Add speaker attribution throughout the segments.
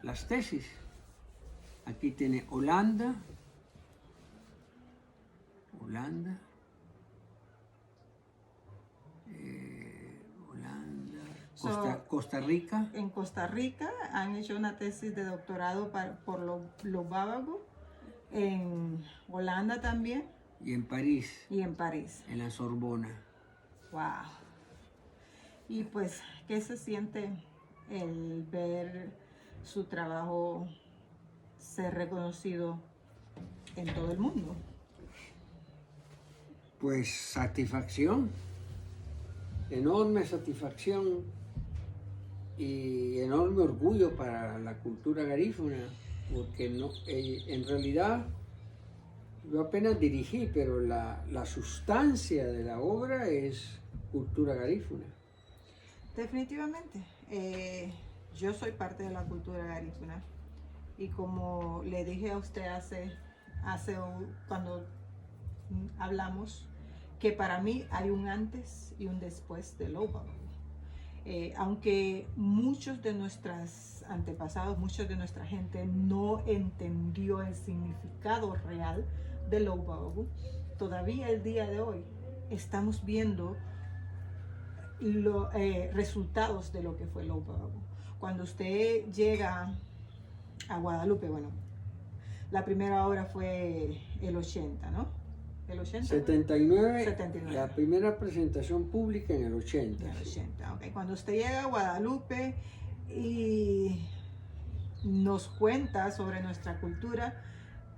Speaker 1: las tesis. Aquí tiene Holanda, Holanda, Costa Rica.
Speaker 2: En Costa Rica han hecho una tesis de doctorado por los Bávago, en Holanda también.
Speaker 1: Y en París.
Speaker 2: Y en París.
Speaker 1: En la Sorbona.
Speaker 2: Wow. Y pues, ¿qué se siente el ver su trabajo ser reconocido en todo el mundo?
Speaker 1: Pues satisfacción, enorme satisfacción y enorme orgullo para la cultura garífuna, porque no, en realidad yo apenas dirigí, pero la sustancia de la obra es cultura garífuna.
Speaker 2: Definitivamente. Yo soy parte de la cultura garífuna y como le dije a usted cuando hablamos, que para mí hay un antes y un después de Low. Aunque muchos de nuestros antepasados, muchos de nuestra gente no entendió el significado real de Low, todavía el día de hoy estamos viendo los resultados de lo que fue Low. Cuando usted llega a Guadalupe, bueno, la primera obra fue el 80, ¿no? ¿El 80?
Speaker 1: 79,
Speaker 2: 79.
Speaker 1: La primera presentación pública en el 80.
Speaker 2: En el 80, ok. Cuando usted llega a Guadalupe y nos cuenta sobre nuestra cultura,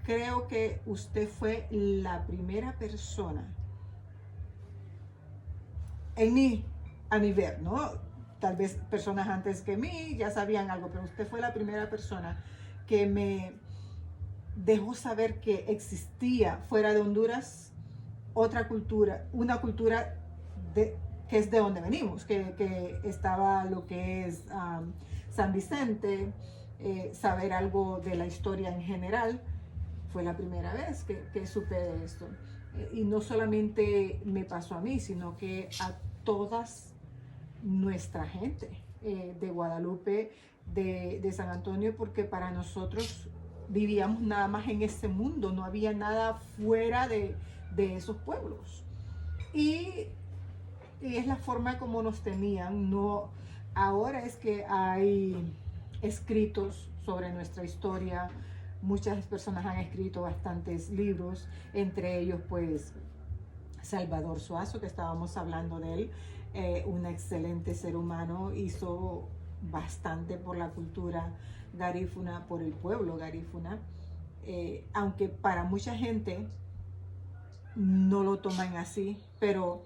Speaker 2: creo que usted fue la primera persona a mi ver, ¿no? Tal vez personas antes que mí ya sabían algo, pero usted fue la primera persona que me dejó saber que existía fuera de Honduras otra cultura, una cultura que es de donde venimos, que estaba lo que es San Vicente, saber algo de la historia en general. Fue la primera vez que supe de esto. Y no solamente me pasó a mí, sino que a todas nuestra gente de Guadalupe, de San Antonio, porque para nosotros vivíamos nada más en ese mundo, no había nada fuera de esos pueblos. Y es la forma como nos tenían. No, ahora es que hay escritos sobre nuestra historia, muchas personas han escrito bastantes libros, entre ellos pues Salvador Suazo, que estábamos hablando de él, un excelente ser humano, hizo bastante por la cultura garífuna, por el pueblo garífuna, aunque para mucha gente no lo toman así, pero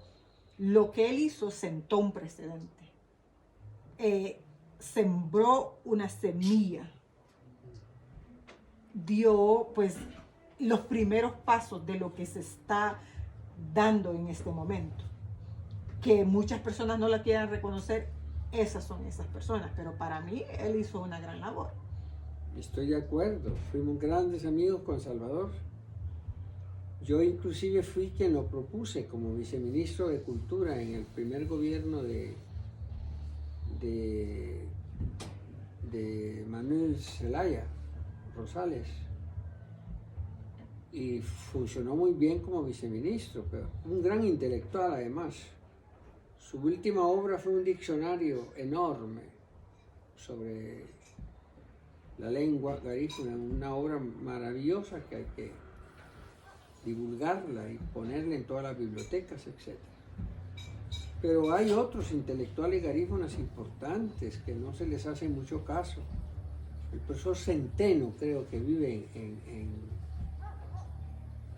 Speaker 2: lo que él hizo sentó un precedente, sembró una semilla, dio pues los primeros pasos de lo que se está dando en este momento. Que muchas personas no la quieran reconocer, esas son esas personas, pero para mí él hizo una gran labor.
Speaker 1: Estoy de acuerdo, fuimos grandes amigos con Salvador. Yo inclusive fui quien lo propuse como viceministro de Cultura en el primer gobierno de Manuel Zelaya Rosales. Y funcionó muy bien como viceministro, pero un gran intelectual además. Su última obra fue un diccionario enorme sobre la lengua garífuna, una obra maravillosa que hay que divulgarla y ponerla en todas las bibliotecas, etc. Pero hay otros intelectuales garífunas importantes que no se les hace mucho caso. El profesor Centeno creo que vive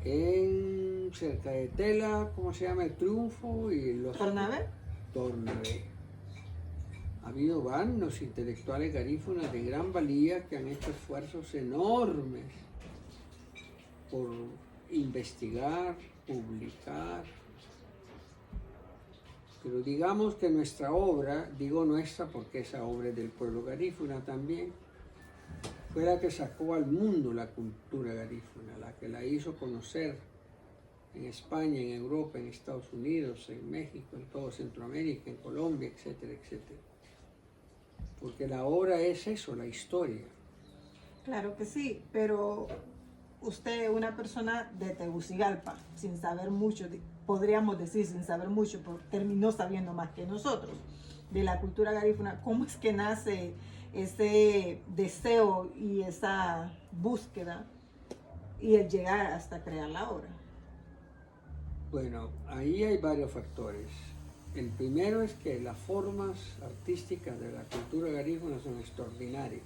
Speaker 1: en cerca de Tela, ¿cómo se llama? El Triunfo y los...
Speaker 2: ¿Tornave?
Speaker 1: Tornave. Ha habido vanos intelectuales garífunas de gran valía que han hecho esfuerzos enormes por investigar, publicar. Pero digamos que nuestra obra, digo nuestra porque esa obra es del pueblo garífuna también, fue la que sacó al mundo la cultura garífuna, la que la hizo conocer en España, en Europa, en Estados Unidos, en México, en todo Centroamérica, en Colombia, etcétera, etcétera. Porque la obra es eso, la historia.
Speaker 2: Claro que sí, pero usted, una persona de Tegucigalpa, sin saber mucho, podríamos decir sin saber mucho, pero terminó sabiendo más que nosotros de la cultura garífuna. ¿Cómo es que nace ese deseo y esa búsqueda y el llegar hasta crear la obra?
Speaker 1: Bueno, ahí hay varios factores. El primero es que las formas artísticas de la cultura garífuna son extraordinarias.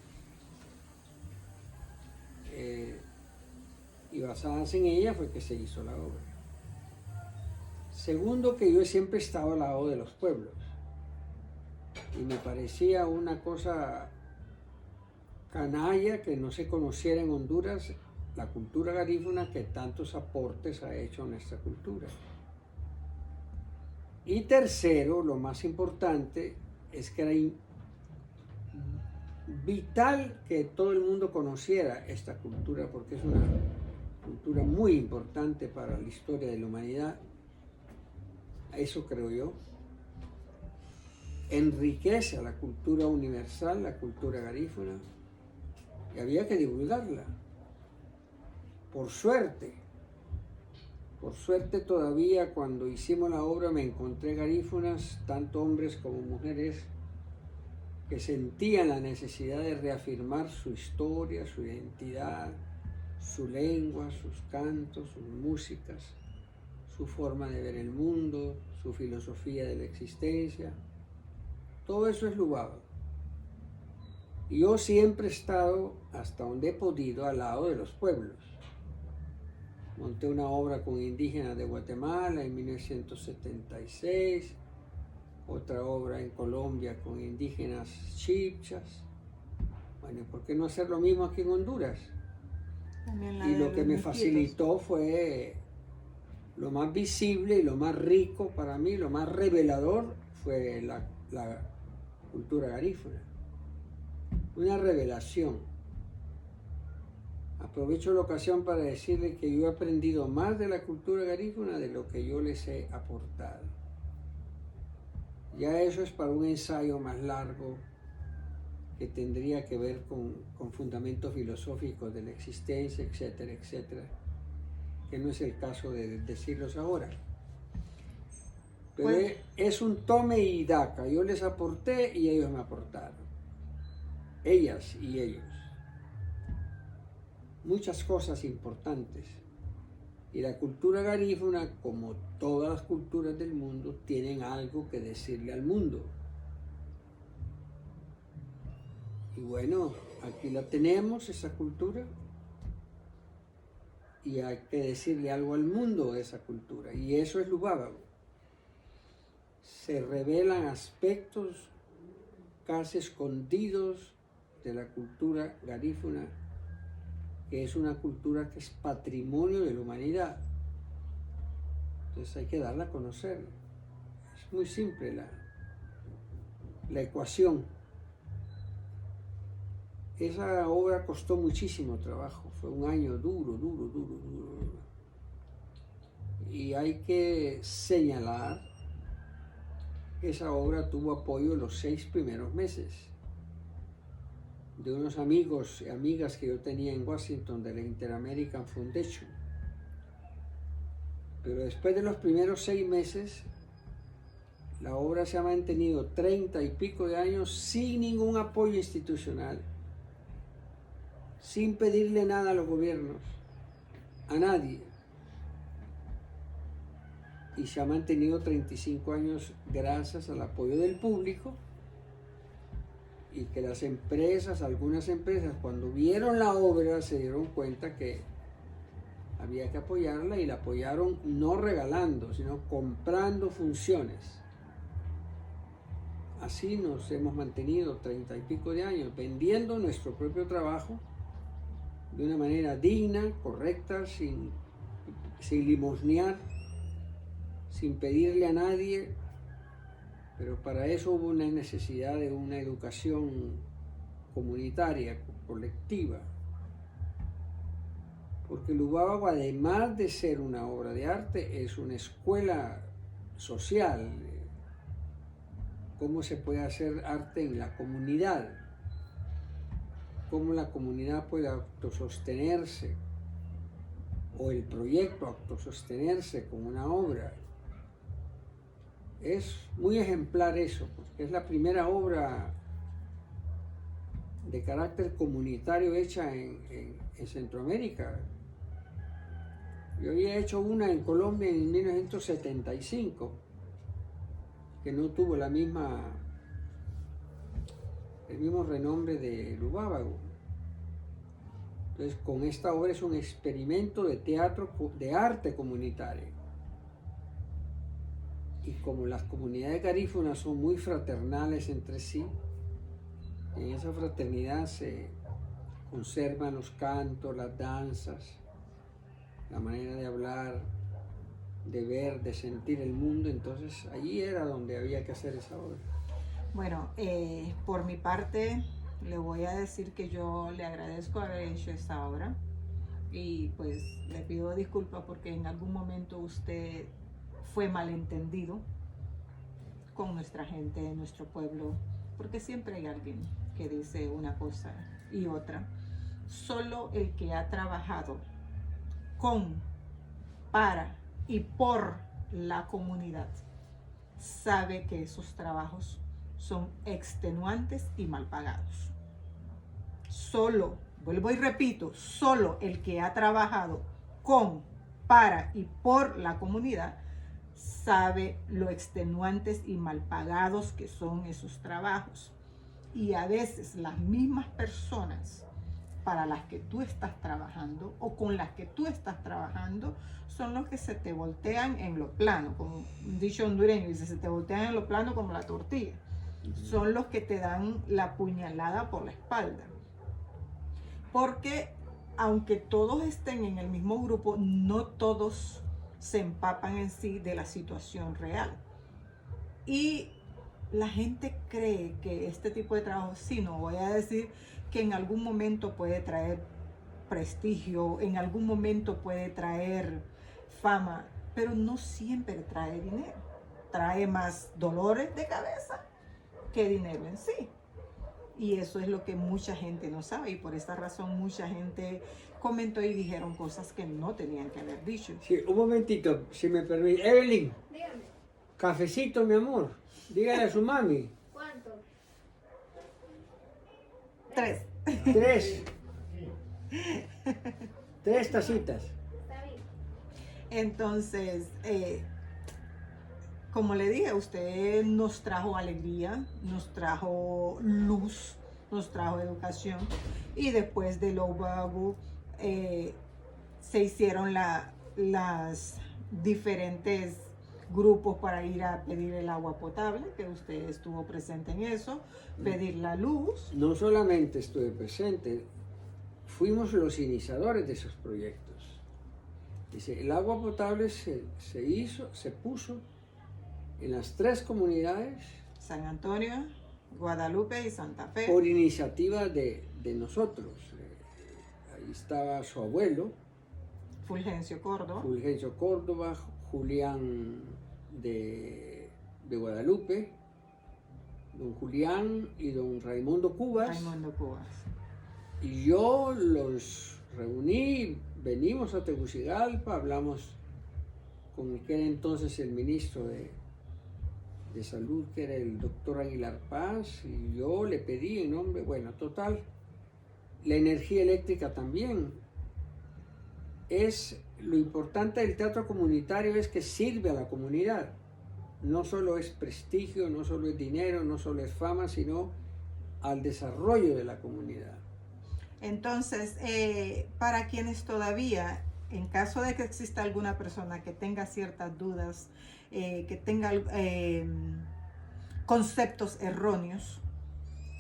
Speaker 1: Y basadas en ella fue que se hizo la obra. Segundo, que yo siempre he estado al lado de los pueblos. Y me parecía una cosa canalla que no se conociera en Honduras la cultura garífuna que tantos aportes ha hecho a nuestra cultura. Y tercero, lo más importante, es que era vital que todo el mundo conociera esta cultura porque es una cultura muy importante para la historia de la humanidad. Eso creo yo. Enriquece a la cultura universal, la cultura garífuna, y había que divulgarla. Por suerte todavía cuando hicimos la obra me encontré garífunas, tanto hombres como mujeres, que sentían la necesidad de reafirmar su historia, su identidad, su lengua, sus cantos, sus músicas, su forma de ver el mundo, su filosofía de la existencia. Todo eso es Lubaba. Y yo siempre he estado, hasta donde he podido, al lado de los pueblos. Monté una obra con indígenas de Guatemala en 1976, otra obra en Colombia con indígenas chibchas. Bueno, ¿por qué no hacer lo mismo aquí en Honduras? Y lo que me facilitó fue lo más visible y lo más rico para mí, lo más revelador fue la cultura garífuna. Una revelación. Aprovecho la ocasión para decirles que yo he aprendido más de la cultura garífuna de lo que yo les he aportado. Ya eso es para un ensayo más largo que tendría que ver con fundamentos filosóficos de la existencia, etcétera, etcétera, que no es el caso de decirlos ahora. Pero pues, es un tome y daca. Yo les aporté y ellos me aportaron. Ellas y ellos. Muchas cosas importantes. Y la cultura garífuna, como todas las culturas del mundo, tienen algo que decirle al mundo. Y bueno, aquí la tenemos, esa cultura. Y hay que decirle algo al mundo de esa cultura. Y eso es Lubaba. Se revelan aspectos casi escondidos de la cultura garífuna, que es una cultura que es patrimonio de la humanidad. Entonces hay que darla a conocer. Es muy simple la ecuación. Esa obra costó muchísimo trabajo, fue un año duro. Y hay que señalar que esa obra tuvo apoyo en los 6 primeros meses de unos amigos y amigas que yo tenía en Washington de la Inter-American Foundation. Pero después de los primeros 6 meses, la obra se ha mantenido 30 y pico de años sin ningún apoyo institucional, sin pedirle nada a los gobiernos, a nadie. Y se ha mantenido 35 años gracias al apoyo del público, y que las empresas, algunas empresas, cuando vieron la obra se dieron cuenta que había que apoyarla y la apoyaron no regalando, sino comprando funciones. Así nos hemos mantenido 30 y pico de años, vendiendo nuestro propio trabajo de una manera digna, correcta, sin limosnear, sin pedirle a nadie, pero para eso hubo una necesidad de una educación comunitaria, colectiva. Porque Lubaba, además de ser una obra de arte, es una escuela social. ¿Cómo se puede hacer arte en la comunidad? cómo la comunidad puede autosostenerse, o el proyecto autosostenerse con una obra. Es muy ejemplar eso, porque es la primera obra de carácter comunitario hecha en Centroamérica. Yo había hecho una en Colombia en 1975, que no tuvo el mismo renombre de Lubábago. Entonces, con esta obra es un experimento de teatro, de arte comunitario. Y como las comunidades garífunas son muy fraternales entre sí, en esa fraternidad se conservan los cantos, las danzas, la manera de hablar, de ver, de sentir el mundo. Entonces allí era donde había que hacer esa obra.
Speaker 2: Bueno, por mi parte le voy a decir que yo le agradezco haber hecho esta obra y pues le pido disculpas porque en algún momento usted fue malentendido con nuestra gente, nuestro pueblo, porque siempre hay alguien que dice una cosa y otra. Solo el que ha trabajado con, para y por la comunidad sabe que esos trabajos son extenuantes y mal pagados. Solo, vuelvo y repito, solo el que ha trabajado con, para y por la comunidad sabe lo extenuantes y mal pagados que son esos trabajos. Y a veces las mismas personas para las que tú estás trabajando o con las que tú estás trabajando son los que se te voltean en lo plano, como un dicho hondureño dice, se te voltean en lo plano como la tortilla. Son los que te dan la puñalada por la espalda. Porque aunque todos estén en el mismo grupo, no todos se empapan en sí de la situación real. Y la gente cree que este tipo de trabajo, sí, no voy a decir que en algún momento puede traer prestigio, en algún momento puede traer fama, pero no siempre trae dinero. Trae más dolores de cabeza que dinero en sí. Y eso es lo que mucha gente no sabe y por esta razón mucha gente comentó y dijeron cosas que no tenían que haber dicho.
Speaker 1: Sí, un momentito, si me permite. Evelyn,
Speaker 3: Dígame,
Speaker 1: cafecito, mi amor. Dígale a su mami.
Speaker 3: ¿cuánto?
Speaker 2: 3.
Speaker 1: 3. 3 tacitas.
Speaker 3: Está bien.
Speaker 2: Entonces, como le dije, usted nos trajo alegría, nos trajo luz, nos trajo educación y después de Lubábago se hicieron las diferentes grupos para ir a pedir el agua potable, que usted estuvo presente en eso, pedir la luz.
Speaker 1: No solamente estuve presente, fuimos los iniciadores de esos proyectos. Dice, el agua potable se puso en las 3 comunidades
Speaker 2: San Antonio, Guadalupe y Santa Fe.
Speaker 1: por iniciativa de nosotros. Ahí estaba su abuelo,
Speaker 2: Fulgencio Córdoba.
Speaker 1: Fulgencio Córdoba, Julián de Guadalupe, don Julián y don Raimundo Cubas.
Speaker 2: Raimundo Cubas.
Speaker 1: Y yo los reuní, venimos a Tegucigalpa, hablamos con el que era entonces el ministro de Salud, que era el doctor Aguilar Paz, y yo le pedí en nombre, bueno, total, la energía eléctrica también. Lo importante del teatro comunitario es que sirve a la comunidad. No solo es prestigio, no solo es dinero, no solo es fama, sino al desarrollo de la comunidad.
Speaker 2: Entonces, para quienes todavía, en caso de que exista alguna persona que tenga ciertas dudas, que tenga conceptos erróneos,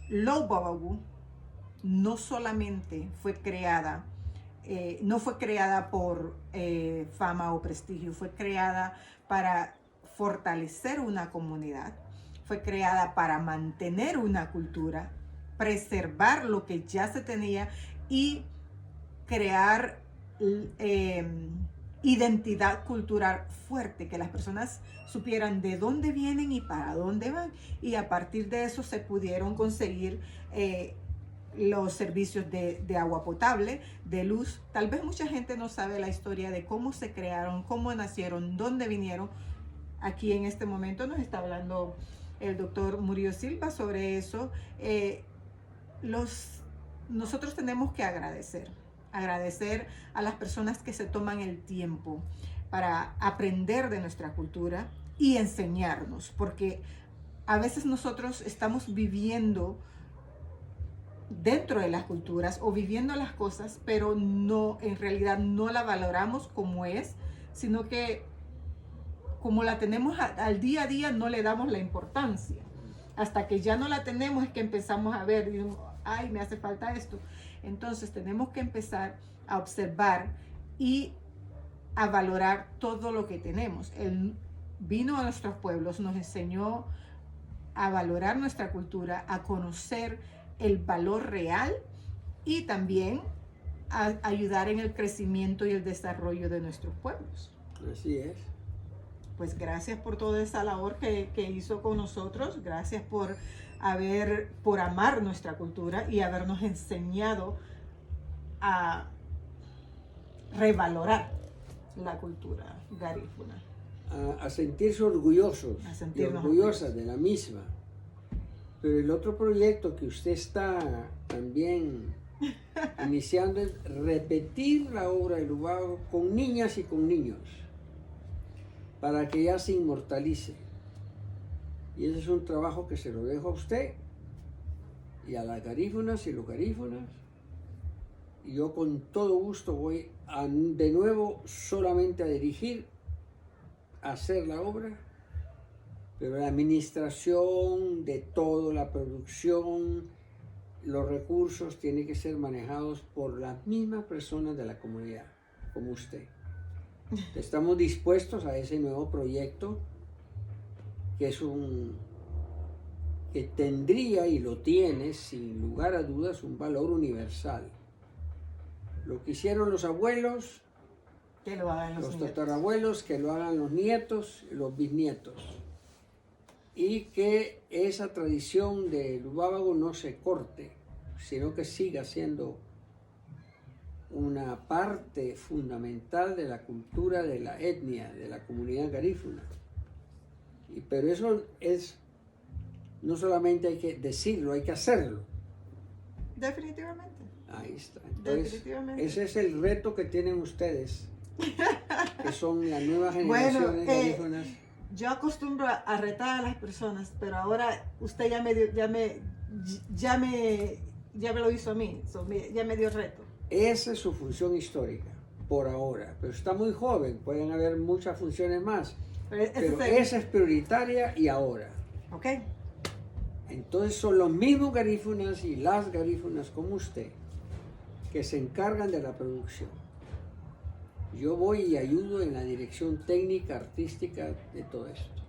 Speaker 2: Lubábago no solamente fue creada, no fue creada por fama o prestigio, fue creada para fortalecer una comunidad, fue creada para mantener una cultura, preservar lo que ya se tenía y crear identidad cultural fuerte, que las personas supieran de dónde vienen y para dónde van, y a partir de eso se pudieron conseguir los servicios de agua potable, de luz. Tal vez mucha gente no sabe la historia de cómo se crearon, cómo nacieron, dónde vinieron. Aquí en este momento nos está hablando el doctor Murillo Silva sobre eso. Nosotros tenemos que agradecer a las personas que se toman el tiempo para aprender de nuestra cultura y enseñarnos, porque a veces nosotros estamos viviendo dentro de las culturas o viviendo las cosas, pero no, en realidad no la valoramos como es, sino que como la tenemos al día a día no le damos la importancia. Hasta que ya no la tenemos es que empezamos a ver, ay, me hace falta esto. Entonces tenemos que empezar a observar y a valorar todo lo que tenemos. Él vino a nuestros pueblos, nos enseñó a valorar nuestra cultura, a conocer el valor real y también a ayudar en el crecimiento y el desarrollo de nuestros pueblos.
Speaker 1: Así es.
Speaker 2: Pues gracias por toda esa labor que hizo con nosotros, gracias por amar nuestra cultura y habernos enseñado a revalorar la cultura garífuna.
Speaker 1: A sentirse orgullosos y orgullosas de la misma. Pero el otro proyecto que usted está también iniciando es repetir la obra de Lubábago con niñas y con niños, para que ya se inmortalice. Y ese es un trabajo que se lo dejo a usted y a las garífunas y los garífunas. Y yo con todo gusto voy de nuevo solamente a dirigir, a hacer la obra, pero la administración de todo, la producción, los recursos tienen que ser manejados por las mismas personas de la comunidad, como usted. Estamos dispuestos a ese nuevo proyecto que tendría y lo tiene sin lugar a dudas un valor universal. Lo que hicieron los abuelos,
Speaker 2: que lo hagan
Speaker 1: los tatarabuelos, que lo hagan los nietos, los bisnietos. Y que esa tradición de Lubábago no se corte, sino que siga siendo una parte fundamental de la cultura, de la etnia, de la comunidad garífuna. Pero eso es, no solamente hay que decirlo, hay que hacerlo.
Speaker 2: Definitivamente.
Speaker 1: Ahí está. Entonces,
Speaker 2: definitivamente.
Speaker 1: ese es el reto que tienen ustedes, que son las nuevas generaciones garífunas.
Speaker 2: Yo acostumbro a retar a las personas, pero ahora usted ya me lo hizo a mí, ya me dio el reto.
Speaker 1: Esa es su función histórica, por ahora, pero está muy joven, pueden haber muchas funciones más, pero esa es prioritaria y ahora.
Speaker 2: Ok.
Speaker 1: Entonces son los mismos garífunas y las garífunas como usted que se encargan de la producción. Yo voy y ayudo en la dirección técnica, artística de todo esto.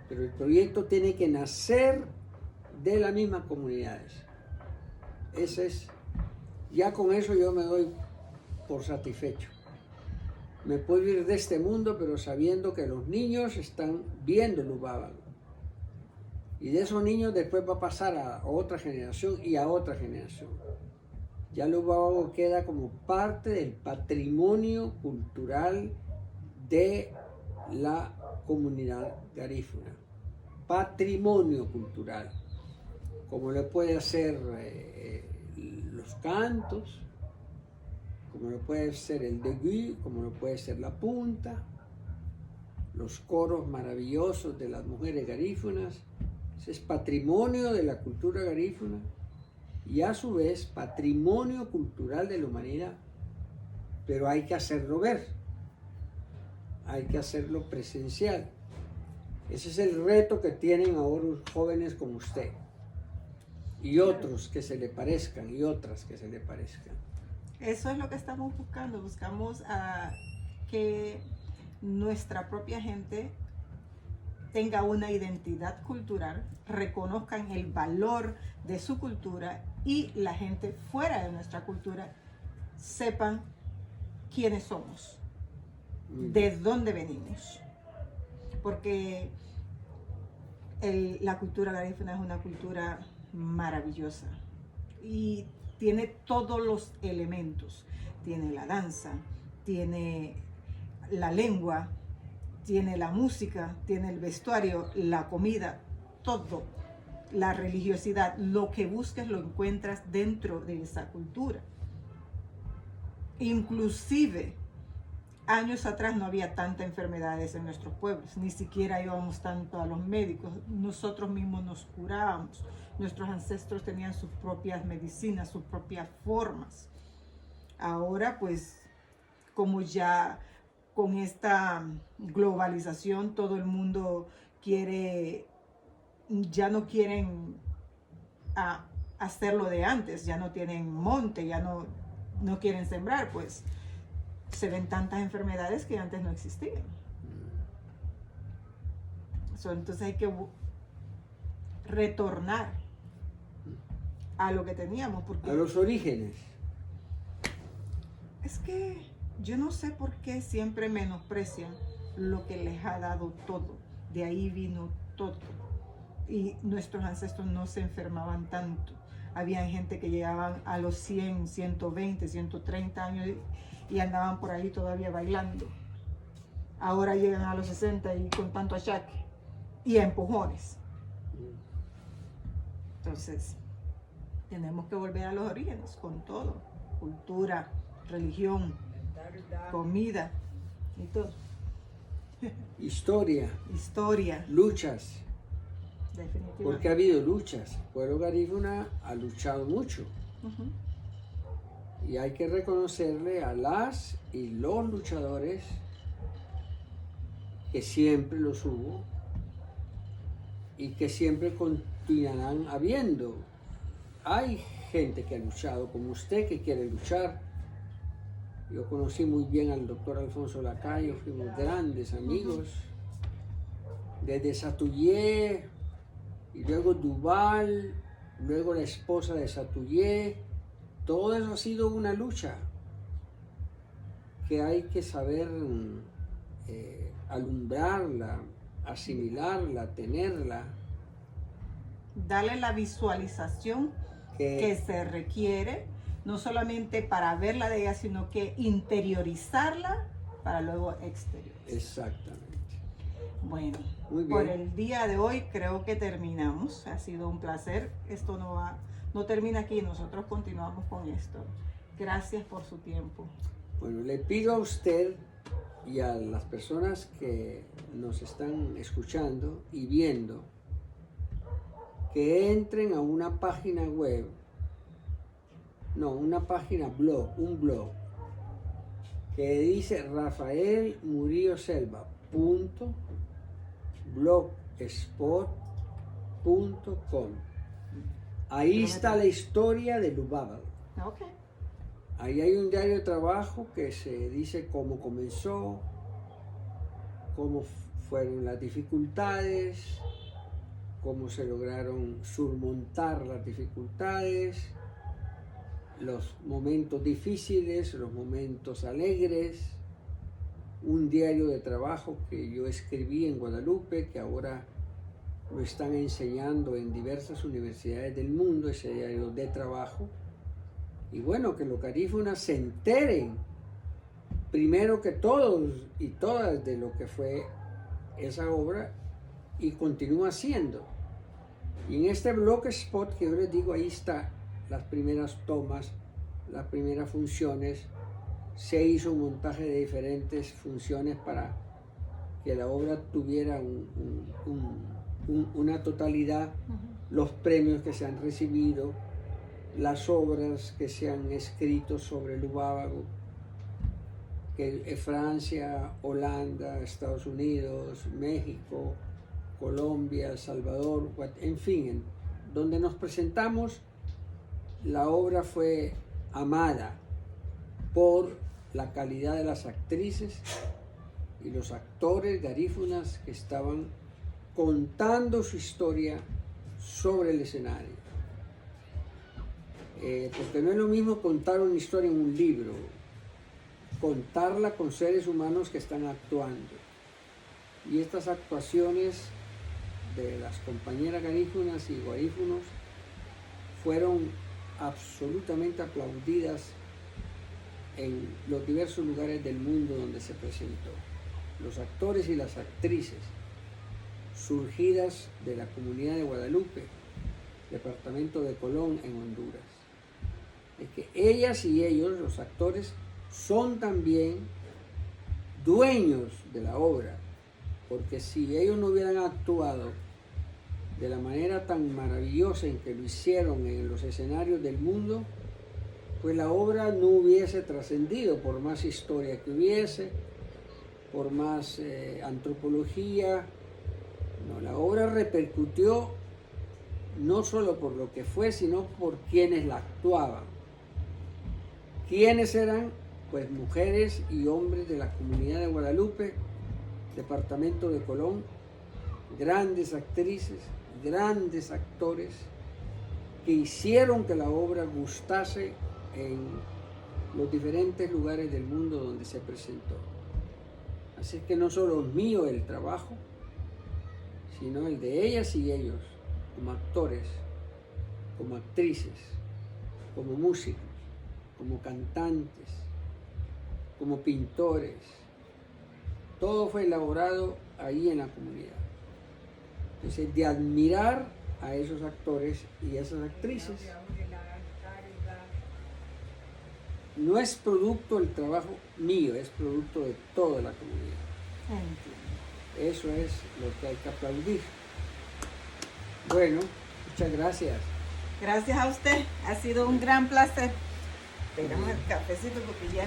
Speaker 1: Pero el proyecto tiene que nacer de las mismas comunidades. Ese es, ya con eso yo me doy por satisfecho. Me puedo ir de este mundo, pero sabiendo que los niños están viendo Lubábago. Y de esos niños después va a pasar a otra generación y a otra generación. Ya Lubábago queda como parte del patrimonio cultural de la comunidad garífuna. Patrimonio cultural, como le puede hacer los cantos, como lo puede ser el degüí, como lo puede ser la punta, los coros maravillosos de las mujeres garífunas. Ese es patrimonio de la cultura garífuna y a su vez patrimonio cultural de la humanidad. Pero hay que hacerlo ver, hay que hacerlo presencial. Ese es el reto que tienen ahora los jóvenes como usted y otros que se le parezcan y otras que se le parezcan.
Speaker 2: Eso es lo que estamos buscando. Buscamos que nuestra propia gente tenga una identidad cultural, reconozcan el valor de su cultura y la gente fuera de nuestra cultura sepan quiénes somos, de dónde venimos. Porque la cultura garífuna es una cultura maravillosa, y tiene todos los elementos. Tiene la danza, tiene la lengua, tiene la música, tiene el vestuario, la comida, todo. La religiosidad, lo que busques lo encuentras dentro de esa cultura. Inclusive, años atrás no había tantas enfermedades en nuestros pueblos, ni siquiera íbamos tanto a los médicos, nosotros mismos nos curábamos, nuestros ancestros tenían sus propias medicinas, sus propias formas. Ahora pues, como ya con esta globalización todo el mundo quiere, ya no quieren hacerlo de antes, ya no tienen monte, ya no quieren sembrar, pues se ven tantas enfermedades que antes no existían. Entonces hay que retornar a lo que teníamos. Porque
Speaker 1: a los orígenes.
Speaker 2: Es que yo no sé por qué siempre menosprecian lo que les ha dado todo. De ahí vino todo. Y nuestros ancestros no se enfermaban tanto. Había gente que llegaban a los 100, 120, 130 años y andaban por ahí todavía bailando. Ahora llegan a los 60 y con tanto achaque y a empujones. Entonces, tenemos que volver a los orígenes con todo. Cultura, religión, comida y todo.
Speaker 1: Historia.
Speaker 2: Historia.
Speaker 1: Luchas.
Speaker 2: Definitivamente.
Speaker 1: Porque ha habido luchas. El pueblo garífuna ha luchado mucho. Y hay que reconocerle a las y los luchadores, que siempre los hubo y que siempre continuarán habiendo. Hay gente que ha luchado, como usted, que quiere luchar. Yo conocí muy bien al doctor Alfonso Lacayo, fuimos grandes amigos. Desde Satuyé, y luego Duval, luego la esposa de Satuyé. Todo eso ha sido una lucha que hay que saber alumbrarla, asimilarla, tenerla.
Speaker 2: Darle la visualización que se requiere, no solamente para verla de ella, sino que interiorizarla para luego exteriorizarla.
Speaker 1: Exactamente.
Speaker 2: Bueno,
Speaker 1: muy bien.
Speaker 2: Por el día de hoy creo que terminamos. Ha sido un placer. Esto no termina aquí, nosotros continuamos con esto. Gracias por su tiempo.
Speaker 1: Bueno, le pido a usted y a las personas que nos están escuchando y viendo que entren a una página web, un blog, que dice rafaelmurilloselva.blogspot.com. Ahí está la historia de Lubabal.
Speaker 2: Okay.
Speaker 1: Ahí hay un diario de trabajo que se dice cómo comenzó, cómo fueron las dificultades, cómo se lograron surmontar las dificultades, los momentos difíciles, los momentos alegres. Un diario de trabajo que yo escribí en Guadalupe, que ahora lo están enseñando en diversas universidades del mundo, ese diario de trabajo. Y bueno, que los garífunas se enteren, primero que todos y todas, de lo que fue esa obra y continúa siendo. Y en este blogspot que yo les digo, ahí está las primeras tomas, las primeras funciones. Se hizo un montaje de diferentes funciones para que la obra tuviera una totalidad, los premios que se han recibido, las obras que se han escrito sobre Lubábago, que Francia, Holanda, Estados Unidos, México, Colombia, El Salvador, en fin, donde nos presentamos, la obra fue amada por la calidad de las actrices y los actores garífunas que estaban contando su historia sobre el escenario. Porque no es lo mismo contar una historia en un libro, contarla con seres humanos que están actuando. Y estas actuaciones de las compañeras garífunas y garífunos fueron absolutamente aplaudidas en los diversos lugares del mundo donde se presentó. Los actores y las actrices surgidas de la comunidad de Guadalupe, departamento de Colón, en Honduras. Es que ellas y ellos, los actores, son también dueños de la obra, porque si ellos no hubieran actuado de la manera tan maravillosa en que lo hicieron en los escenarios del mundo, pues la obra no hubiese trascendido, por más historia que hubiese, por más antropología. No, la obra repercutió no solo por lo que fue, sino por quienes la actuaban. ¿Quiénes eran? Pues mujeres y hombres de la comunidad de Guadalupe, departamento de Colón, grandes actrices, grandes actores, que hicieron que la obra gustase en los diferentes lugares del mundo donde se presentó. Así que no solo es mío el trabajo, sino el de ellas y ellos, como actores, como actrices, como músicos, como cantantes, como pintores. Todo fue elaborado ahí en la comunidad. Entonces, de admirar a esos actores y a esas actrices. No es producto del trabajo mío, es producto de toda la comunidad. Eso es lo que hay que aplaudir. Bueno, muchas gracias.
Speaker 2: Gracias a usted, ha sido un gran placer. Esperamos el cafecito porque ya